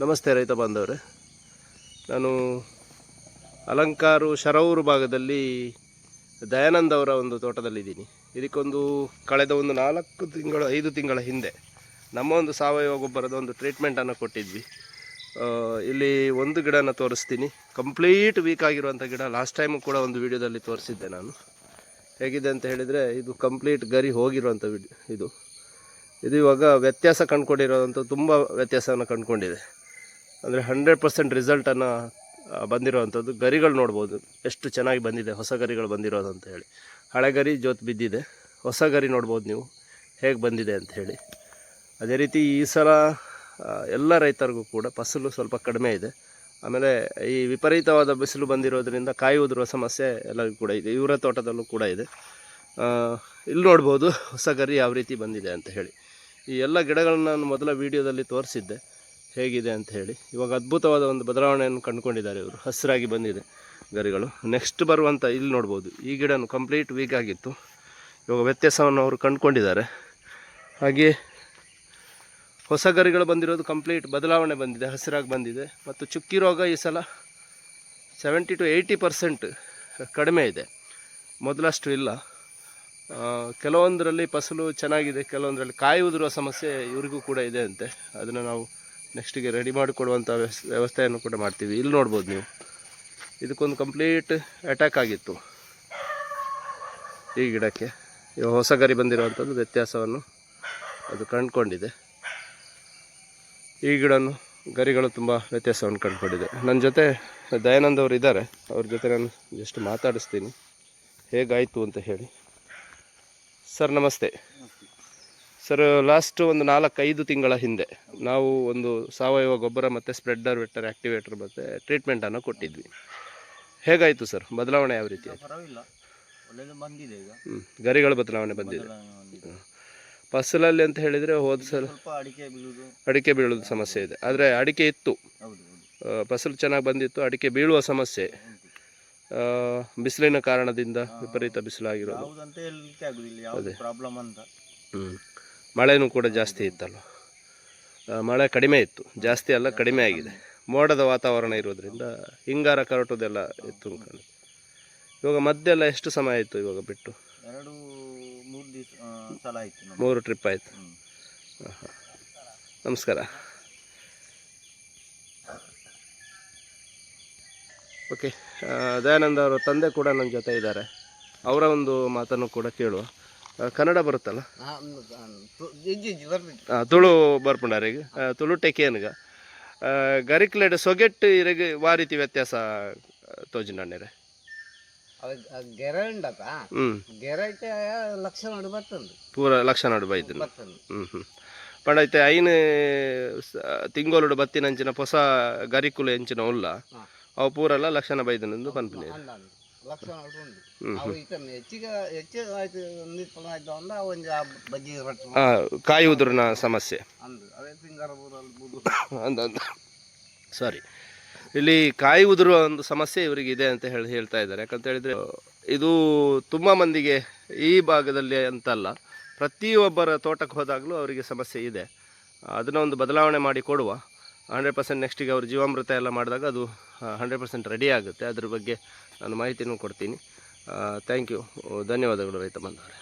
ನಮಸ್ತೆ ರೈತ ಬಾಂಧವರೇ. ನಾನು ಅಲಂಕಾರು ಶರವೂರು ಭಾಗದಲ್ಲಿ ದಯಾನಂದ್ ಅವರ ಒಂದು ತೋಟದಲ್ಲಿದ್ದೀನಿ. ಇದಕ್ಕೊಂದು ಕಳೆದ ಒಂದು 5 ತಿಂಗಳ ಹಿಂದೆ ನಮ್ಮ ಒಂದು ಸಾವಯವ ಗೊಬ್ಬರದ ಒಂದು ಟ್ರೀಟ್ಮೆಂಟನ್ನು ಕೊಟ್ಟಿದ್ವಿ. ಇಲ್ಲಿ ಒಂದು ಗಿಡನ ತೋರಿಸ್ತೀನಿ. ಕಂಪ್ಲೀಟ್ ವೀಕ್ ಆಗಿರುವಂಥ ಗಿಡ. ಲಾಸ್ಟ್ ಟೈಮು ಕೂಡ ಒಂದು ವಿಡಿಯೋದಲ್ಲಿ ತೋರಿಸಿದ್ದೆ ನಾನು. ಹೇಗಿದೆ ಅಂತ ಹೇಳಿದರೆ, ಇದು ಕಂಪ್ಲೀಟ್ ಗರಿ ಹೋಗಿರುವಂಥ ಇದು ಇವಾಗ ವ್ಯತ್ಯಾಸ ಕಂಡುಕೊಂಡಿರೋವಂಥ ತುಂಬ ವ್ಯತ್ಯಾಸವನ್ನು ಕಂಡುಕೊಂಡಿದೆ. ಅಂದರೆ 100% ರಿಸಲ್ಟನ್ನು ಬಂದಿರೋವಂಥದ್ದು. ಗರಿಗಳು ನೋಡ್ಬೋದು ಎಷ್ಟು ಚೆನ್ನಾಗಿ ಬಂದಿದೆ, ಹೊಸ ಗರಿಗಳು ಬಂದಿರೋದು ಅಂತ ಹೇಳಿ. ಹಳೆ ಗರಿ ಜೋತು ಬಿದ್ದಿದೆ, ಹೊಸ ಗರಿ ನೋಡ್ಬೋದು ನೀವು ಹೇಗೆ ಬಂದಿದೆ ಅಂತ ಹೇಳಿ. ಅದೇ ರೀತಿ ಈ ಸಲ ಎಲ್ಲ ರೈತರಿಗೂ ಕೂಡ ಫಸಲು ಸ್ವಲ್ಪ ಕಡಿಮೆ ಇದೆ. ಆಮೇಲೆ ಈ ವಿಪರೀತವಾದ ಬಿಸಿಲು ಬಂದಿರೋದ್ರಿಂದ ಕಾಯಿ ಉದುರುವ ಸಮಸ್ಯೆ ಎಲ್ಲರಿಗೂ ಕೂಡ ಇದೆ. ಇವರ ತೋಟದಲ್ಲೂ ಕೂಡ ಇದೆ. ಇಲ್ಲಿ ನೋಡ್ಬೋದು ಹೊಸ ಗರಿ ಯಾವ ರೀತಿ ಬಂದಿದೆ ಅಂತ ಹೇಳಿ. ಈ ಎಲ್ಲ ಗಿಡಗಳನ್ನ ನಾನು ಮೊದಲ ವೀಡಿಯೋದಲ್ಲಿ ತೋರಿಸಿದ್ದೆ ಹೇಗಿದೆ ಅಂತ ಹೇಳಿ. ಇವಾಗ ಅದ್ಭುತವಾದ ಒಂದು ಬದಲಾವಣೆಯನ್ನು ಕಂಡುಕೊಂಡಿದ್ದಾರೆ ಇವರು. ಹಸಿರಾಗಿ ಬಂದಿದೆ ಗರಿಗಳು. ನೆಕ್ಸ್ಟ್ ಬರುವಂಥ ಇಲ್ಲಿ ನೋಡ್ಬೋದು, ಈ ಗಿಡನೂ ಕಂಪ್ಲೀಟ್ ವೀಕ್ ಆಗಿತ್ತು. ಇವಾಗ ವ್ಯತ್ಯಾಸವನ್ನು ಅವರು ಕಂಡುಕೊಂಡಿದ್ದಾರೆ. ಹಾಗೆಯೇ ಹೊಸ ಗರಿಗಳು ಬಂದಿರೋದು ಕಂಪ್ಲೀಟ್ ಬದಲಾವಣೆ ಬಂದಿದೆ, ಹಸಿರಾಗಿ ಬಂದಿದೆ. ಮತ್ತು ಚುಕ್ಕಿ ರೋಗ ಈ ಸಲ 70 to 80% ಕಡಿಮೆ ಇದೆ, ಮೊದಲಷ್ಟು ಇಲ್ಲ. ಕೆಲವೊಂದರಲ್ಲಿ ಫಸಲು ಚೆನ್ನಾಗಿದೆ, ಕೆಲವೊಂದರಲ್ಲಿ ಕಾಯಿ ಉದುರುವ ಸಮಸ್ಯೆ ಇವರಿಗೂ ಕೂಡ ಇದೆ ಅಂತೆ. ಅದನ್ನು ನಾವು ನೆಕ್ಸ್ಟಿಗೆ ರೆಡಿ ಮಾಡಿಕೊಡುವಂಥ ವ್ಯವಸ್ಥೆಯನ್ನು ಕೂಡ ಮಾಡ್ತೀವಿ. ಇಲ್ಲಿ ನೋಡ್ಬೋದು ನೀವು, ಇದಕ್ಕೊಂದು ಕಂಪ್ಲೀಟ್ ಅಟ್ಯಾಕ್ ಆಗಿತ್ತು ಈ ಗಿಡಕ್ಕೆ. ಇವಾಗ ಹೊಸ ಗರಿ ಬಂದಿರುವಂಥದ್ದು ವ್ಯತ್ಯಾಸವನ್ನು ಅದು ಕಂಡುಕೊಂಡಿದೆ. ಈ ಗಿಡನು ಗರಿಗಳು ತುಂಬ ವ್ಯತ್ಯಾಸವನ್ನು ಕಂಡುಕೊಂಡಿದೆ. ನನ್ನ ಜೊತೆ ದಯಾನಂದ್ ಅವರು ಇದ್ದಾರೆ, ಅವ್ರ ಜೊತೆ ನಾನು ಜಸ್ಟ್ ಮಾತಾಡಿಸ್ತೀನಿ ಹೇಗಾಯಿತು ಅಂತ ಹೇಳಿ. ಸರ್ ನಮಸ್ತೆ. ಸರ್, ಲಾಸ್ಟ್ ಒಂದು 4-5 ತಿಂಗಳ ಹಿಂದೆ ನಾವು ಒಂದು ಸಾವಯವ ಗೊಬ್ಬರ ಮತ್ತು ಸ್ಪ್ರೆಡ್ಡರ್, ವೆಕ್ಟರ್, ಆ್ಯಕ್ಟಿವೇಟರ್ ಮತ್ತು ಟ್ರೀಟ್ಮೆಂಟನ್ನು ಕೊಟ್ಟಿದ್ವಿ. ಹೇಗಾಯಿತು ಸರ್? ಬದಲಾವಣೆ ಯಾವ ರೀತಿ ಆಯಿತು? ಬಂದಿದೆ ಈಗ. ಗರಿಗಳ ಬದಲಾವಣೆ ಬಂದಿದೆ. ಫಸಲಲ್ಲಿ ಅಂತ ಹೇಳಿದರೆ ಹೋದ ಸಲ ಅಡಿಕೆ ಬೀಳೋದು ಸಮಸ್ಯೆ ಇದೆ. ಆದರೆ ಅಡಿಕೆ ಇತ್ತು, ಫಸಲು ಚೆನ್ನಾಗಿ ಬಂದಿತ್ತು. ಅಡಿಕೆ ಬೀಳುವ ಸಮಸ್ಯೆ ಬಿಸಿಲಿನ ಕಾರಣದಿಂದ, ವಿಪರೀತ ಬಿಸಿಲಾಗಿರೋದು. ಅದೇ ಮಳೆನೂ ಕೂಡ ಜಾಸ್ತಿ ಇತ್ತಲ್ಲ. ಮಳೆ ಕಡಿಮೆ ಇತ್ತು, ಜಾಸ್ತಿ ಅಲ್ಲ, ಕಡಿಮೆ ಆಗಿದೆ. ಮೋಡದ ವಾತಾವರಣ ಇರೋದ್ರಿಂದ ಹಿಂಗಾರ ಕರಟೋದೆಲ್ಲ ಇತ್ತು. ಇವಾಗ ಮದ್ದೆಲ್ಲ ಎಷ್ಟು ಸಮಯ ಆಯಿತು ಇವಾಗ ಬಿಟ್ಟು? 3 ಟ್ರಿಪ್ ಆಯಿತು. ನಮಸ್ಕಾರ. ಓಕೆ, ದಯಾನಂದ್ ಅವರ ತಂದೆ ಕೂಡ ನನ್ನ ಜೊತೆ ಇದ್ದಾರೆ. ಅವರ ಒಂದು ಮಾತನ್ನು ಕೂಡ ಕೇಳುವ. ಕನ್ನಡ ಬರುತ್ತಲ್ಲ? ತುಳು ಬರ್ಪುಂಡಾರಿಗೆ ತುಳು ಟೆಕೇನ್ಗ ಗರಿಕ್ಲೆಡ್ ಸೊಗೆಟ್ ಇರಗೆ ವಾರೀತಿ ವ್ಯತ್ಯಾಸ ತೋಜಿನಣ್ಣೆರೆ ಪೂರ ಲಕ್ಷ ನಡು ಬೈತು. ಪಂಡೈತೆ ಐನ್ ತಿಂಗೋಲುಡು ಬತ್ತಿನಂಚಿನ ಹೊಸ ಗರಿಕುಲು ಎಂಚಿನ ಉಲ್ಲ ಅವು ಪೂರಲ್ಲ ಲಕ್ಷಣ ಬೈದನಂದು ಪನ್ಪುನಿ. ಕಾಯಿ ಉದುರಿನ ಸಮಸ್ಯೆ ಸಾರಿ, ಇಲ್ಲಿ ಕಾಯಿ ಉದುರುವ ಒಂದು ಸಮಸ್ಯೆ ಇವರಿಗೆ ಇದೆ ಅಂತ ಹೇಳ್ತಾ ಇದ್ದಾರೆ. ಯಾಕಂತ ಹೇಳಿದರೆ ಇದು ತುಂಬ ಮಂದಿಗೆ ಈ ಭಾಗದಲ್ಲಿ ಅಂತಲ್ಲ, ಪ್ರತಿಯೊಬ್ಬರ ತೋಟಕ್ಕೆ ಹೋದಾಗಲೂ ಅವರಿಗೆ ಸಮಸ್ಯೆ ಇದೆ. ಅದನ್ನು ಒಂದು ಬದಲಾವಣೆ ಮಾಡಿ ಕೊಡುವ. 100% ನೆಕ್ಸ್ಟಿಗೆ ಅವರು ಜೀವಾಮೃತ ಎಲ್ಲ ಮಾಡಿದಾಗ ಅದು 100% ರೆಡಿ ಆಗುತ್ತೆ. ಅದ್ರ ಬಗ್ಗೆ ನಾನು ಮಾಹಿತಿನೂ ಕೊಡ್ತೀನಿ. ಥ್ಯಾಂಕ್ ಯು, ಧನ್ಯವಾದಗಳು ರೈತ ಬಾಂಧವರೇ.